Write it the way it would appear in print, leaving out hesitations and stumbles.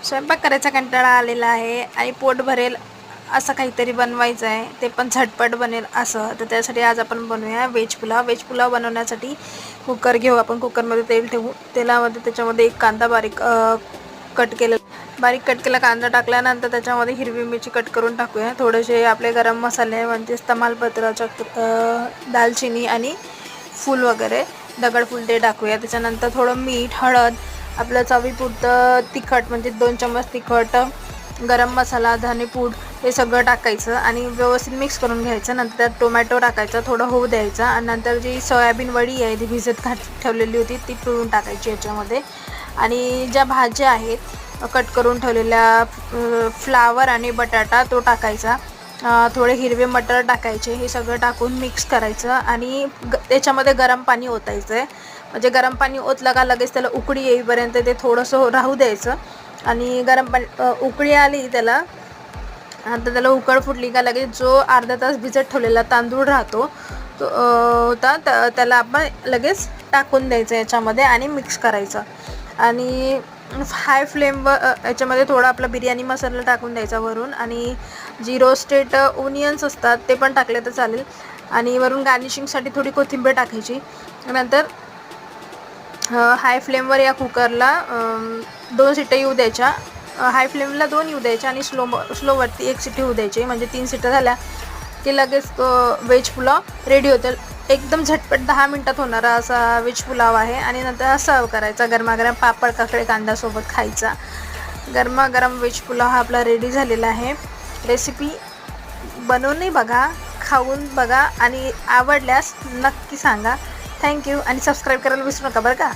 स्वयंपाक करायचा कंटाळा आलेला आहे आणि पोट भरेल असं काहीतरी बनवायचं आहे, ते पण झटपट बनेल असं. तर त्यासाठी आज आपण बनवूया व्हेज पुलाव. व्हेज पुलाव बनवण्यासाठी कुकर घेऊ आपण. कुकरमध्ये तेल ठेवू. तेलामध्ये त्याच्यामध्ये एक कांदा बारीक कट केला कांदा टाकल्यानंतर त्याच्यामध्ये हिरवी मिरची कट करून टाकूया. थोडेसे आपले गरम मसाले म्हणजे तमालपत्र, दालचिनी आणि फूल वगैरे दगडफूल ते टाकूया. त्याच्यानंतर थोडं मीठ, हळद, आपलं चवीपुरतं तिखट म्हणजे 2 चम्मच तिखट, गरम मसाला, धनेपूड हे सगळं टाकायचं आणि व्यवस्थित मिक्स करून घ्यायचं. नंतर त्यात टोमॅटो टाकायचा, थोडं होऊ द्यायचा आणि नंतर जी सोयाबीन वडी आहे ती भिजत ठेवलेली होती ती पिळून टाकायची याच्यामध्ये. आणि ज्या भाज्या आहेत कट करून ठेवलेल्या, फ्लावर आणि बटाटा तो टाकायचा. थोडे हिरवे मटर टाकायचे. हे सगळं टाकून मिक्स करायचं आणि त्याच्यामध्ये गरम पाणी ओतायचं आहे. म्हणजे गरम पाणी ओतलं का लगेच त्याला उकळी येईपर्यंत ते थोडंसं राहू द्यायचं. आणि गरम पाणी उकळी आली त्याला, आता त्याला उकळ फुटली का लगेच जो अर्धा तास भिजत ठेवलेला तांदूळ राहतो तो होता त्याला आपण लगेच टाकून द्यायचं याच्यामध्ये आणि मिक्स करायचं. आणि हाय फ्लेमवर याच्यामध्ये थोडा आपला बिर्याणी मसाला टाकून द्यायचा वरून. आणि जी रोस्टेड ओनियन्स असतात ते पण टाकले तर चालेल. आणि वरून गार्निशिंगसाठी थोडी कोथिंबीर टाकायची. नंतर हाय फ्लेमवर या कुकरला 2 शिट्ट्या येऊ द्यायच्या. हाय फ्लेमला 2 येऊ द्यायच्या आणि स्लोवरती 1 शिट्टी होऊ द्यायची. म्हणजे 3 शिट्ट्या झाल्या की लगेच व्हेज पुलाव रेडी होतं. एकदम झटपट 10 मिनटात होणारा असा व्हेज पुलाव आहे. आणि नंतर सर्व करायचा गरमागरम पापड, काकडे, कांद्यासोबत खायचा. गरमागरम व्हेज पुलाव हा आपला रेडी झालेला आहे. रेसिपी बनवूनही बघा, खाऊन बघा आणि आवडल्यास नक्की सांगा. थँक्यू आणि सबस्क्राईब करायला विसरू नका बरं का.